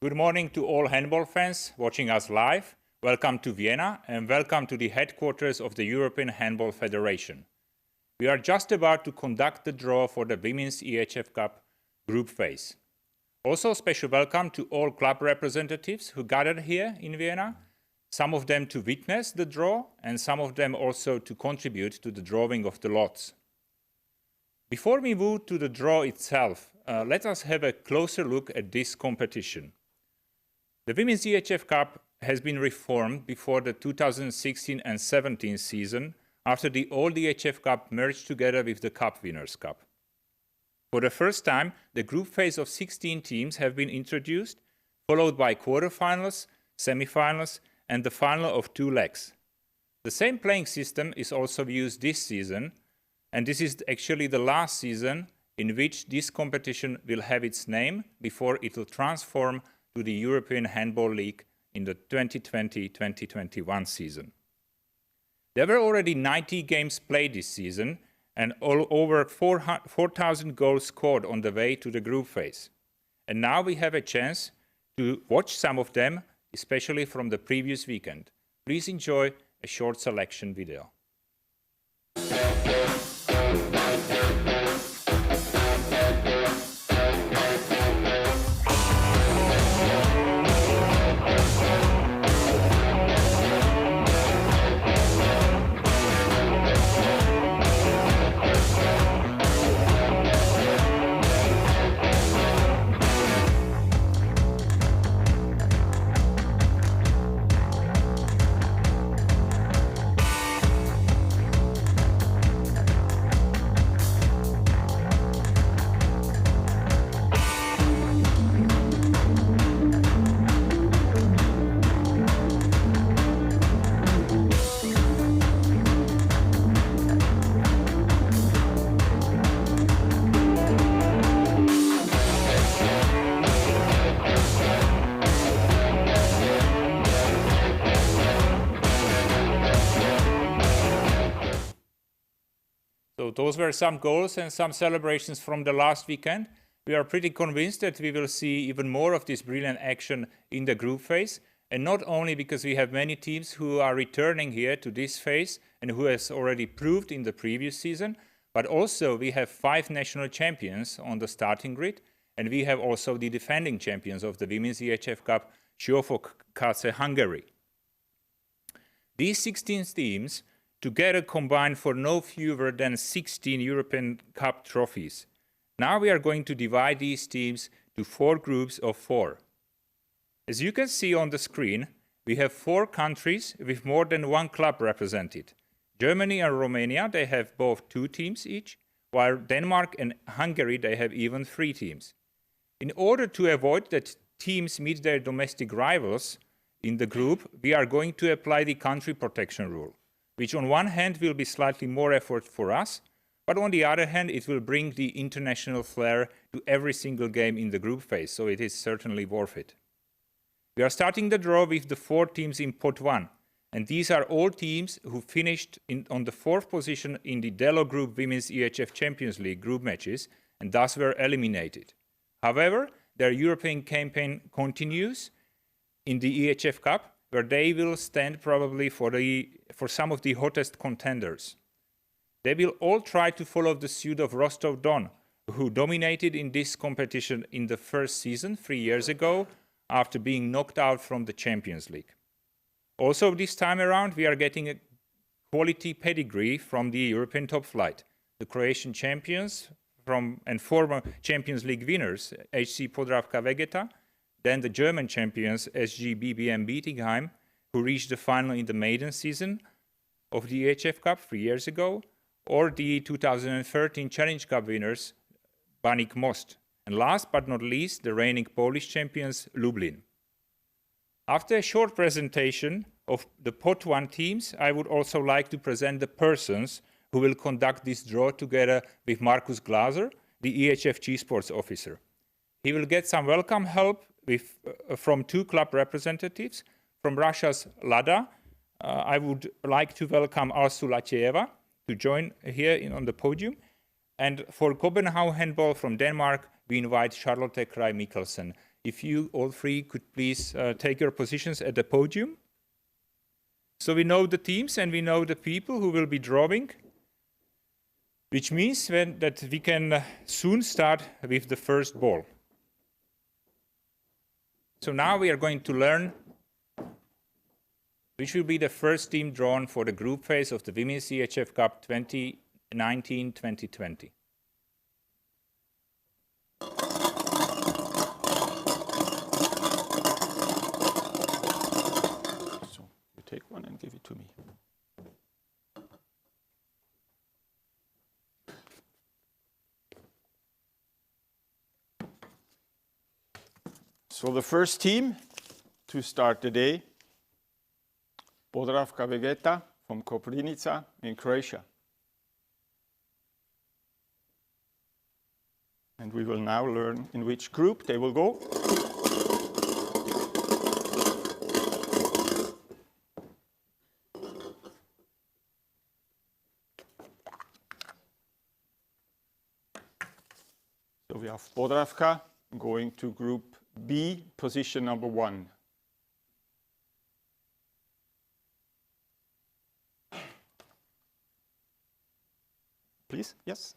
Good morning to all handball fans watching us live. Welcome to Vienna and welcome to the headquarters of the European Handball Federation. We are just about to conduct the draw for the Women's EHF Cup group phase. Also, special welcome to all club representatives who gathered here in Vienna, some of them to witness the draw and some of them also to contribute to the drawing of the lots. Before we move to the draw itself, let us have a closer look at this competition. The Women's EHF Cup has been reformed before the 2016 and 17 season after the old EHF Cup merged together with the Cup Winners' Cup. For the first time, the group phase of 16 teams have been introduced, followed by quarterfinals, semifinals, and the final of 2 legs. The same playing system is also used this season, and this is actually the last season in which this competition will have its name before it will transform to the European Handball League in the 2020-2021 season. There were already 90 games played this season and over 4,000 goals scored on the way to the group phase. And now we have a chance to watch some of them, especially from the previous weekend. Please enjoy a short selection video. So those were some goals and some celebrations from the last weekend. We are pretty convinced that we will see even more of this brilliant action in the group phase. And not only because we have many teams who are returning here to this phase and who has already proved in the previous season, but also we have 5 national champions on the starting grid. And we have also the defending champions of the Women's EHF Cup, Siófok Hungary. These 16 teams together combined for no fewer than 16 European Cup trophies. Now we are going to divide these teams to 4 groups of 4. As you can see on the screen, we have 4 countries with more than 1 club represented. Germany and Romania, they have both 2 teams each, while Denmark and Hungary, they have even 3 teams. In order to avoid that teams meet their domestic rivals in the group, we are going to apply the country protection rule, which on one hand will be slightly more effort for us, but on the other hand it will bring the international flair to every single game in the group phase, so it is certainly worth it. We are starting the draw with the 4 teams in pot 1, and these are all teams who finished on the 4th position in the Delo Group Women's EHF Champions League group matches and thus were eliminated. However, their European campaign continues in the EHF Cup, where they will stand probably for some of the hottest contenders. They will all try to follow the suit of Rostov-Don, who dominated in this competition in the first season 3 years ago after being knocked out from the Champions League. Also this time around we are getting a quality pedigree from the European top flight. The Croatian champions and former Champions League winners, HC Podravka Vegeta, then the German champions SG BBM Bietigheim, who reached the final in the maiden season of the EHF Cup 3 years ago, or the 2013 Challenge Cup winners Baník Most, and last but not least the reigning Polish champions Lublin. After a short presentation of the pot 1 teams, I would also like to present the persons who will conduct this draw together with Markus Glaser, the EHF G-Sports officer. He will get some welcome help from 2 club representatives. From Russia's Lada, I would like to welcome Alsu Latieva to join here on the podium. And for Copenhagen Handball from Denmark, we invite Charlotte Kraj Mikkelsen if you all three could please take your positions at the podium. So we know the teams and we know the people who will be drawing, which means that we can soon start with the first ball. So now we are going to learn which will be the first team drawn for the group phase of the Women's EHF Cup 2019-2020. So you take one and give it to me. So the first team to start the day, Podravka Vegeta from Koprivnica in Croatia. And we will now learn in which group they will go. So we have Podravka going to group B, position number 1. Please, yes.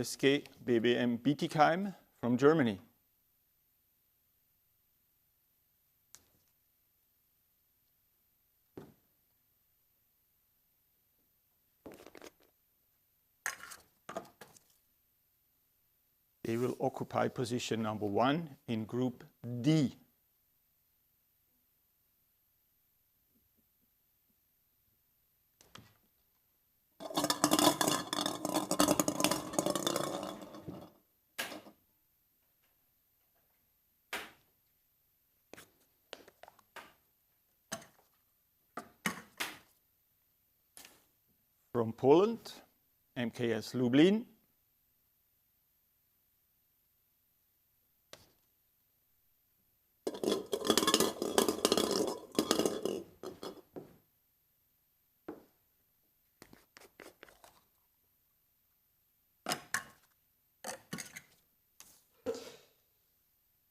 SK BBM Bietigheim from Germany. They will occupy position number 1 in group D. From Poland, MKS Lublin.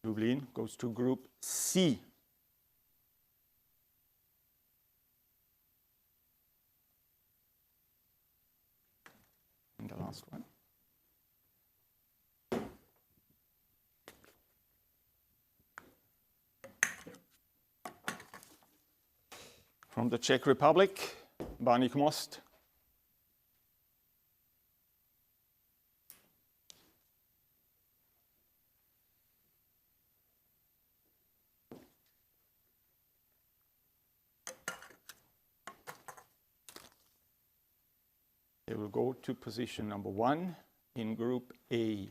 Lublin goes to group C. And the last one. From the Czech Republic, Baník Most. They will go to position number 1 in group A.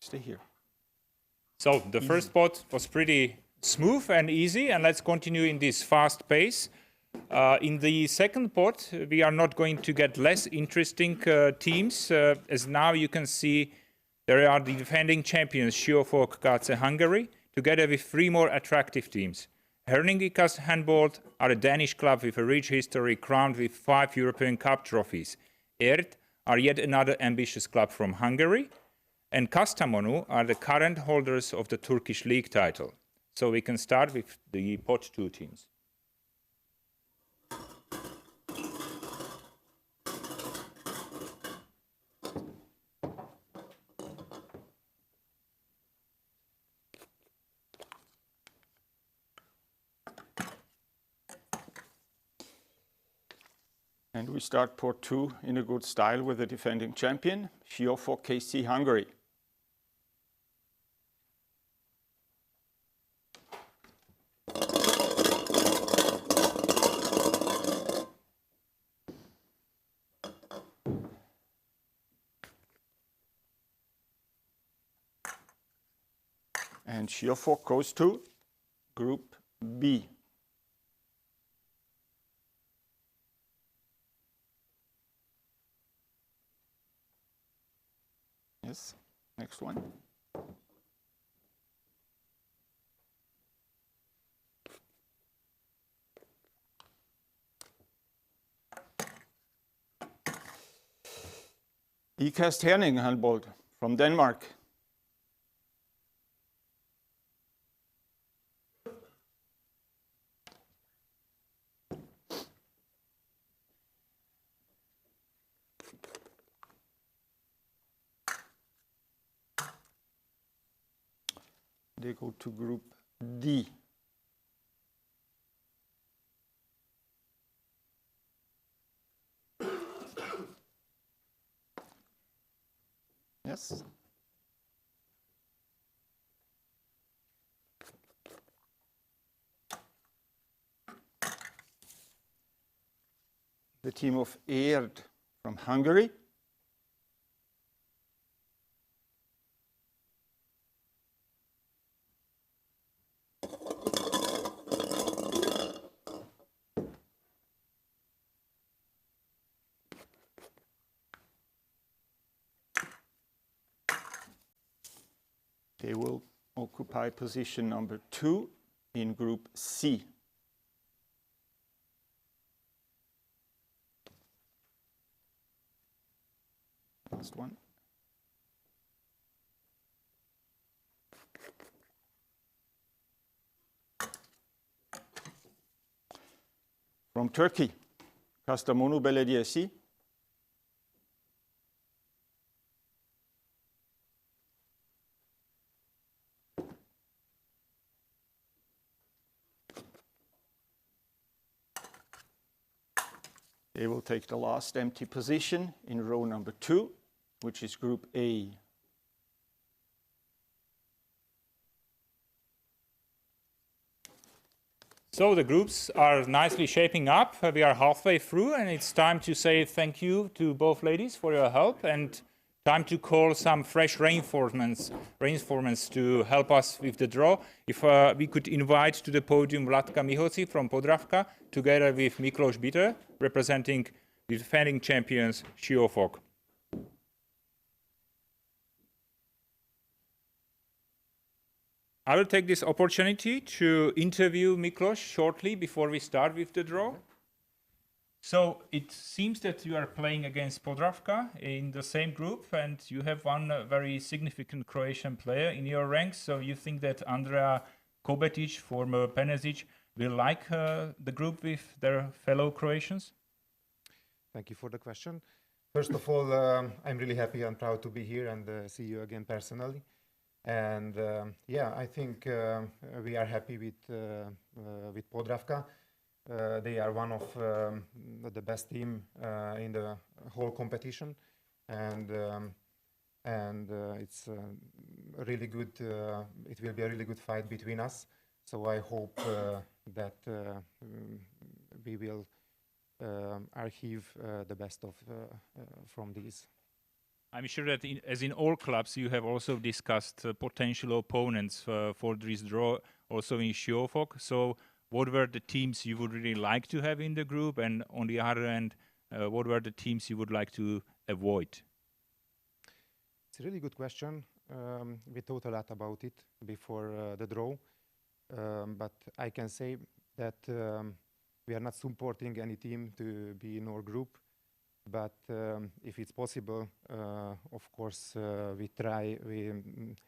Stay here. So the first pot was pretty smooth and easy, and let's continue in this fast pace. In the second pot, we are not going to get less interesting teams, as now you can see there are the defending champions Siófok KC Hungary, together with 3 more attractive teams. Herningikas Handball are a Danish club with a rich history crowned with 5 European Cup trophies. Erd are yet another ambitious club from Hungary. And Kastamonu are the current holders of the Turkish league title. So we can start with the pot 2 teams. And we start pot 2 in a good style with the defending champion, Siófok KC Hungary. And Siófok goes to group B. Yes, next one. Ikast Herning handball from Denmark. They go to Group D. Yes. The team of Erd from Hungary. They will occupy position number 2 in Group C. Last one. From Turkey, Kastamonu Belediyesi. They will take the last empty position in row number 2, which is Group A. So the groups are nicely shaping up. We are halfway through, and it's time to say thank you to both ladies for your help, and time to call some fresh reinforcements to help us with the draw. If we could invite to the podium Vlatka Mihoci from Podravka, together with Miklos Bitter, representing the defending champions Shiofok. I will take this opportunity to interview Miklos shortly before we start with the draw. So it seems that you are playing against Podravka in the same group, and you have one very significant Croatian player in your ranks. So you think that Andrea Kobetic, former Penezic, will like the group with their fellow Croatians? Thank you for the question. First of all, I'm really happy and proud to be here and see you again personally. And yeah, I think we are happy with Podravka. They are one of the best team in the whole competition, and it's really good. It will be a really good fight between us. So I hope that we will achieve the best of from these. I'm sure that as in all clubs, you have also discussed potential opponents for this draw, also in Shiofok. So what were the teams you would really like to have in the group? And on the other hand, what were the teams you would like to avoid? It's a really good question. We thought a lot about it before the draw. But I can say that we are not supporting any team to be in our group. But if it's possible, of course, we try.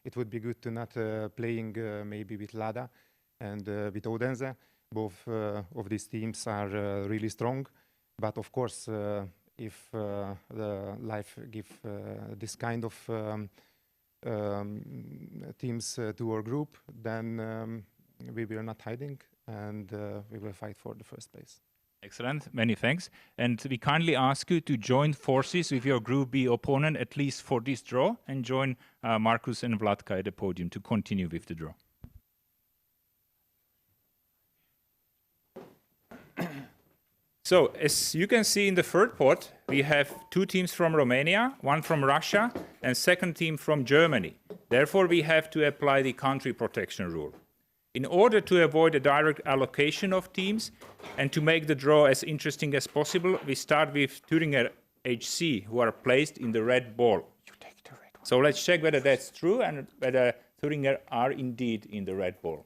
It would be good to not playing maybe with Lada and with Odense. Both of these teams are really strong. But of course, if the life give this kind of teams to our group, then we will not hiding, and we will fight for the first place. Excellent, many thanks. And we kindly ask you to join forces with your Group B opponent, at least for this draw, and join Markus and Vlatka at the podium to continue with the draw. So, as you can see in the third pot, we have two teams from Romania, one from Russia, and second team from Germany. Therefore, we have to apply the country protection rule. In order to avoid a direct allocation of teams and to make the draw as interesting as possible, we start with Thüringer HC, who are placed in the red ball. You take the red one. So let's check whether that's true and whether Thüringer are indeed in the red ball.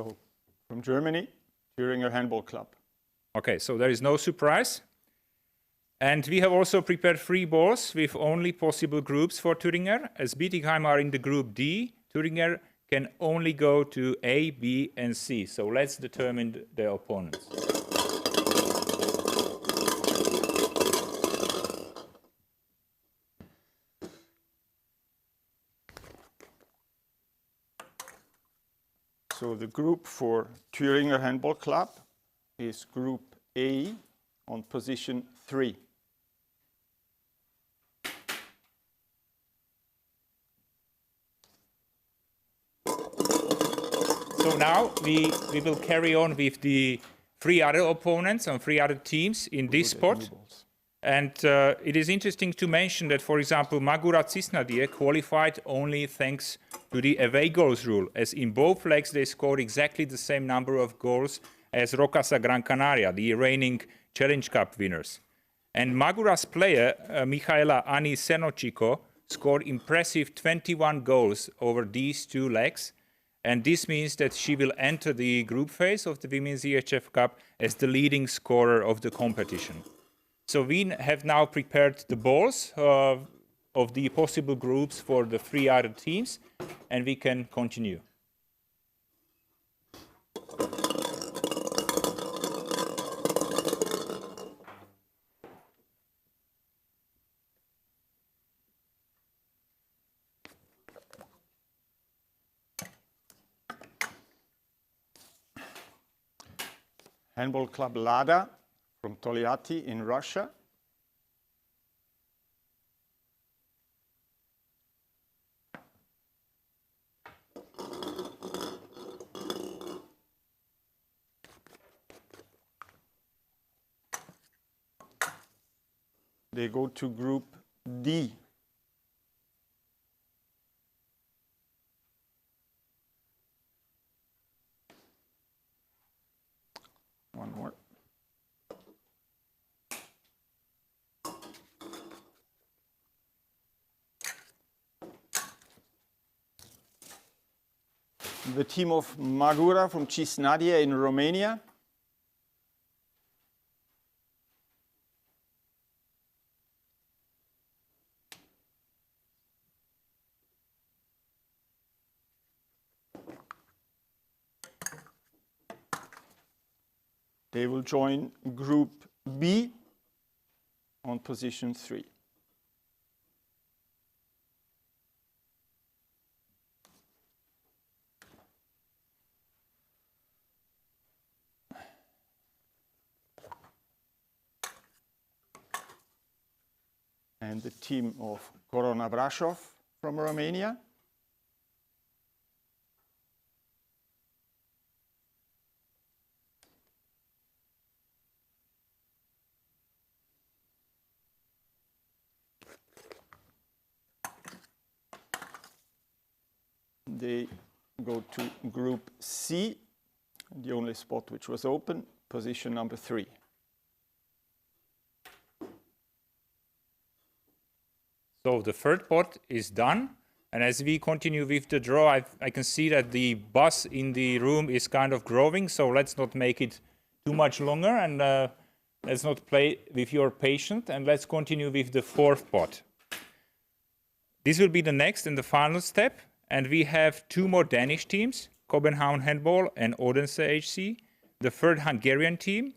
So from Germany, Thüringer Handball Club. Okay, so there is no surprise. And we have also prepared 3 balls with only possible groups for Thüringer. As Bietigheim are in the group D, Thüringer can only go to A, B, and C. So let's determine their opponents. So the group for Thüringer Handball Club is Group A on position 3. So now we will carry on with the 3 other opponents and 3 other teams in this spot. And it is interesting to mention that, for example, Madeira Cisnadir qualified only thanks to the away goals rule, as in both legs they scored exactly the same number of goals as Rocasa Gran Canaria, the reigning Challenge Cup winners. And Madeira's player, Michaela Ani Senochiko, scored impressive 21 goals over these 2 legs. And this means that she will enter the group phase of the Women's EHF Cup as the leading scorer of the competition. So we have now prepared the balls of the possible groups for the 3 other teams, and we can continue. Handball Club Lada from Tolyatti in Russia. They go to Group D. One more. The team of Madeira from Cisnadia in Romania. They will join Group B on position 3. And the team of Corona Brasov from Romania. They go to Group C, the only spot which was open, position number 3. So the third pot is done. And as we continue with the draw, I can see that the buzz in the room is kind of growing. So let's not make it too much longer, and let's not play with your patience. And let's continue with the 4th pot. This will be the next and the final step. And we have 2 more Danish teams, Copenhagen Handball and Odense HC, the 3rd Hungarian team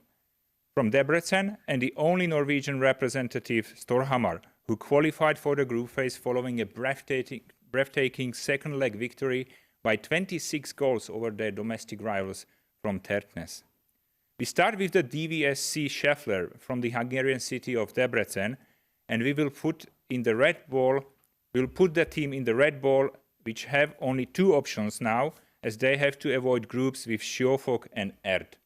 from Debrecen, and the only Norwegian representative, Storhamar, who qualified for the group phase following a breathtaking second leg victory by 26 goals over their domestic rivals from Tertnes. We start with the DVSC Scheffler from the Hungarian city of Debrecen, and we will put in the red ball, we'll put the team in the red ball, which have only 2 options now, as they have to avoid groups with Siofok and Erd.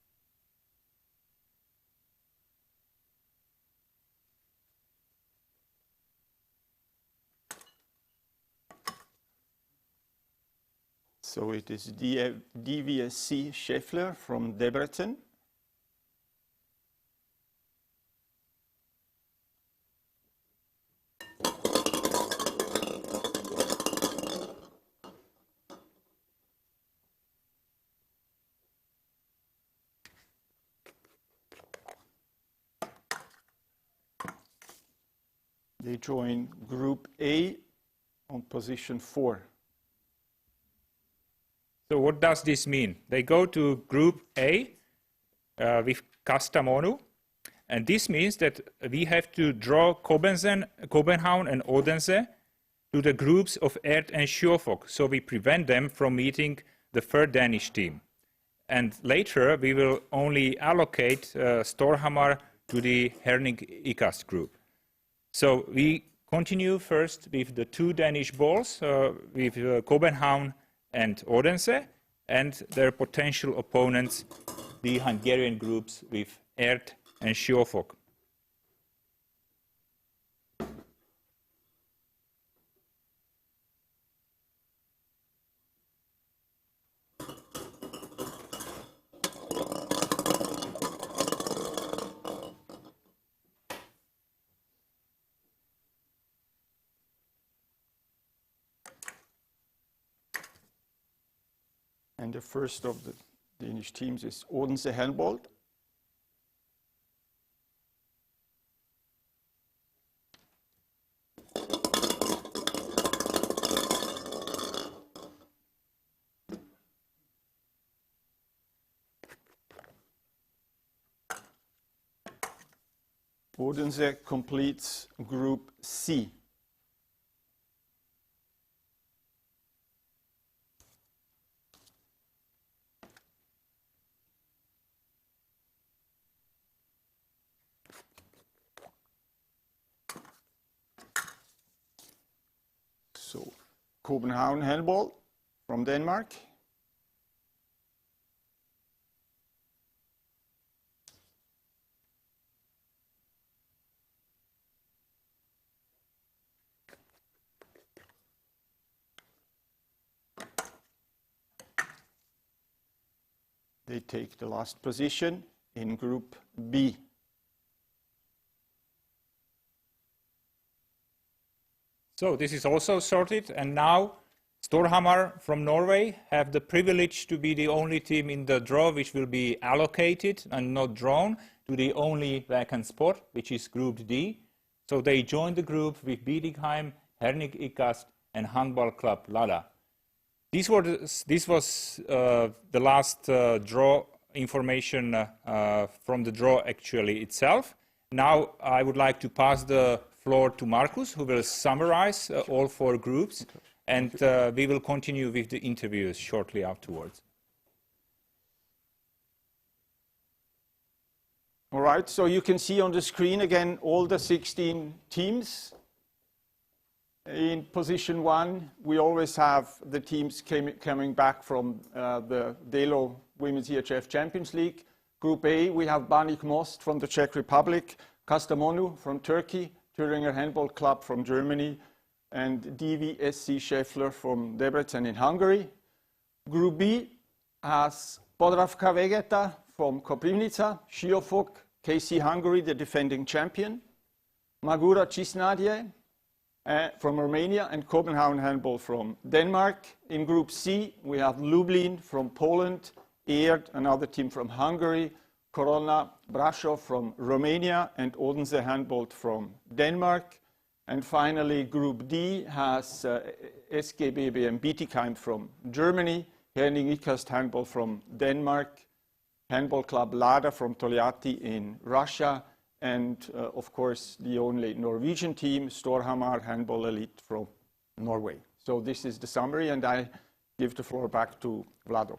So it is DVSC Scheffler from Debrecen. They join Group A on position 4. So what does this mean? They go to Group A with Kastamonu, and this means that we have to draw Kobenhavn and Odense to the groups of Erd and Sjøfok, so we prevent them from meeting the third Danish team. And later we will only allocate Storhamar to the Herning-Ikast group. So we continue first with the 2 Danish balls, with Kobenhavn and Odense, and their potential opponents, the Hungarian groups with Erd and Sjøfok. And the first of the Danish teams is Odense Handball. Odense completes Group C. So, Copenhagen Handball from Denmark. They take the last position in Group B. So this is also sorted, and now Storhamar from Norway have the privilege to be the only team in the draw which will be allocated and not drawn to the only vacant spot, which is Group D. So they join the group with Bietigheim, Herning-Ikast and Handball Club Lada. This was the last draw information from the draw actually itself. Now I would like to pass the floor to Markus, who will summarize all 4 groups, and we will continue with the interviews shortly afterwards. All right, so you can see on the screen again all the 16 teams. In position 1, we always have the teams coming back from the Delo Women's EHF Champions League. Group A, we have Baník Most from the Czech Republic, Kastamonu from Turkey, Thüringer Handball Club from Germany, and DVSC Scheffler from Debrecen in Hungary. Group B has Podravka Vegeta from Koprivnica, Sjøfok, KC Hungary, the defending champion, Magura Cisnadie from Romania, and Copenhagen Handball from Denmark. In Group C, we have Lublin from Poland, Erd, another team from Hungary, Corona Brasov from Romania, and Odense Handball from Denmark. And finally, Group D has SGBBM Bietigheim from Germany, Herning-Ikast Handball from Denmark, Handball Club Lada from Tolyatti in Russia, and of course the only Norwegian team, Storhamar Handball Elite from Norway. So this is the summary, and I give the floor back to Vlado.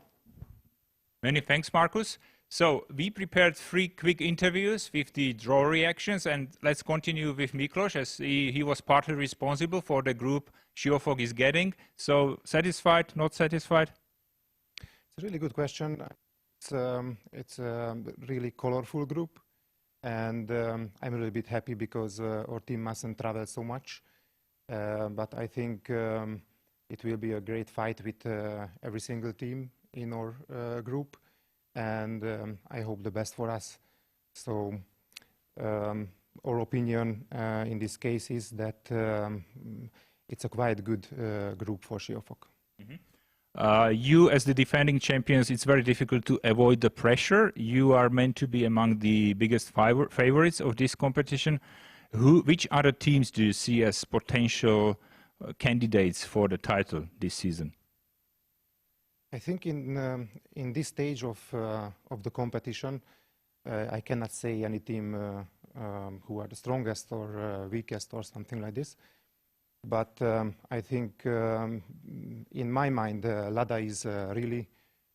Many thanks, Markus. So we prepared 3 quick interviews with the draw reactions, and let's continue with Miklos, as he was partly responsible for the group Sjøfok is getting. So satisfied, not satisfied? It's a really good question. It's a really colorful group, and I'm a little bit happy because our team mustn't travel so much. But I think it will be a great fight with every single team in our group, and I hope the best for us. So our opinion in this case is that it's a quite good group for Sjøfok. Mm-hmm. You, as the defending champions, it's very difficult to avoid the pressure. You are meant to be among the biggest favorites of this competition. Which other teams do you see as potential candidates for the title this season? I think in this stage of the competition, I cannot say any team who are the strongest or weakest or something like this. But I think in my mind, Lada is a really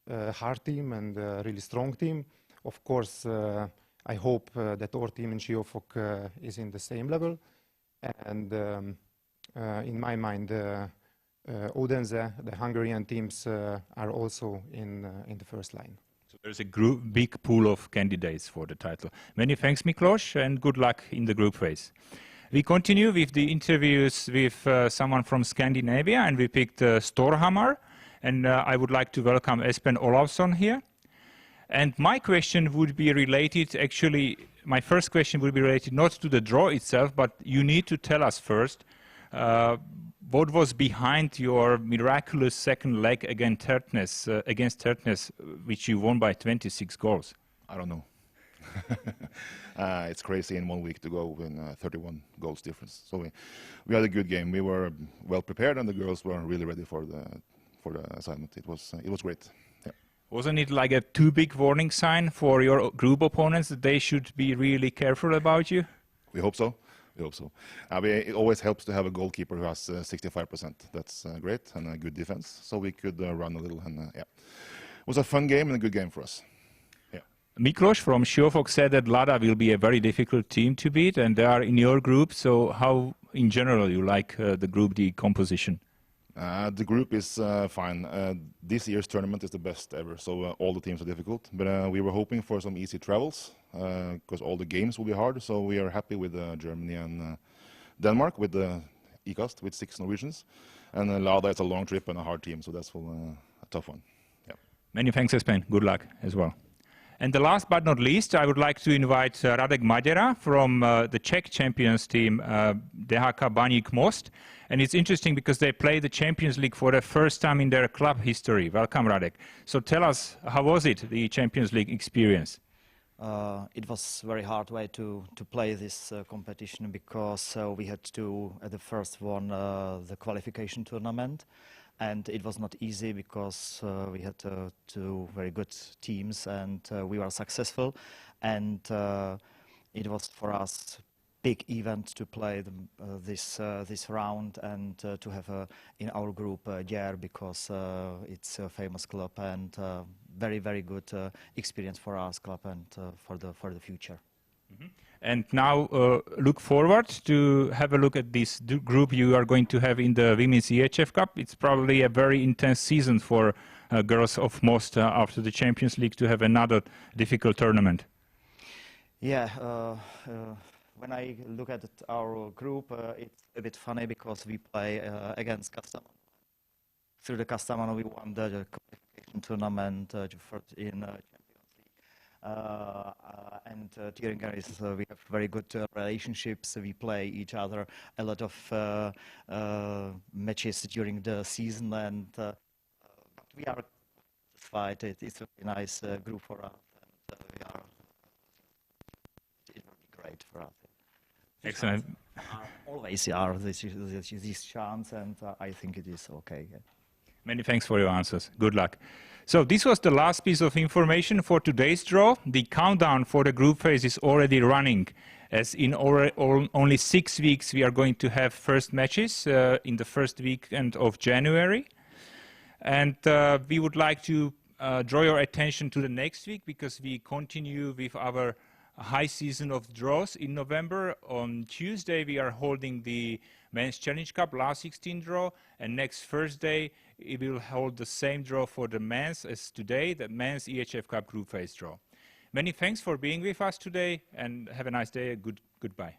hard team and a really strong team. Of course, I hope that our team in Siófok is in the same level. And in my mind, Odense, the Hungarian teams are also in the first line. So there's a big pool of candidates for the title. Many thanks, Miklos, and good luck in the group phase. We continue with the interviews with someone from Scandinavia, and we picked Storhamar. And I would like to welcome Espen Olavsson here. And my question would be related, actually, my first question would be related not to the draw itself, but you need to tell us first what was behind your miraculous second leg against Tertnes, which you won by 26 goals. I don't know. It's crazy in 1 week to go with 31 goals difference. So we had a good game. We were well prepared, and the girls were really ready for the assignment. It was great. Yeah. Wasn't it like a too big warning sign for your group opponents that they should be really careful about you? We hope so. We hope so. It always helps to have a goalkeeper who has 65%. That's great, and a good defense. So we could run a little, and yeah, it was a fun game and a good game for us. Miklos from Siófok said that Lada will be a very difficult team to beat, and they are in your group. So how, in general, you like the Group D composition? The group is fine. This year's tournament is the best ever, so all the teams are difficult. But we were hoping for some easy travels, because all the games will be hard. So we are happy with Germany and Denmark, with the ECAST, with 6 Norwegians. And Lada is a long trip and a hard team, so that's a tough one. Yeah. Many thanks, Espen. Good luck as well. And the last but not least, I would like to invite Radek Madeira from the Czech champions team, DHK Baník Most. And it's interesting because they play the Champions League for the first time in their club history. Welcome, Radek. So tell us, how was it, the Champions League experience? It was very hard way to play this competition because we had to, at the first one, the qualification tournament. And it was not easy because we had 2 very good teams, and we were successful. And it was for us big event to play this round and to have in our group Győr, because it's a famous club and very, very good experience for our club and for the future. Mm-hmm. And now look forward to have a look at this group you are going to have in the Women's EHF Cup. It's probably a very intense season for girls of Most after the Champions League to have another difficult tournament. Yeah, when I look at our group, it's a bit funny because we play against Kastamonu. Through the Kastamonu, we won the qualification tournament in and Thüringen is, we have very good relationships. We play each other a lot of matches during the season, and but we are satisfied. It's a very nice group for us, and it will be great for us. Excellent. Always are this chance, and I think it is okay. Yeah. Many thanks for your answers. Good luck. So this was the last piece of information for today's draw. The countdown for the group phase is already running. As in only 6 weeks, we are going to have first matches in the first weekend of January. And we would like to draw your attention to the next week, because we continue with our high season of draws in November. On Tuesday, we are holding the Men's Challenge Cup last 16 draw, and next Thursday, it will hold the same draw for the men's as today, the Men's EHF Cup group phase draw. Many thanks for being with us today, and have a nice day. Goodbye.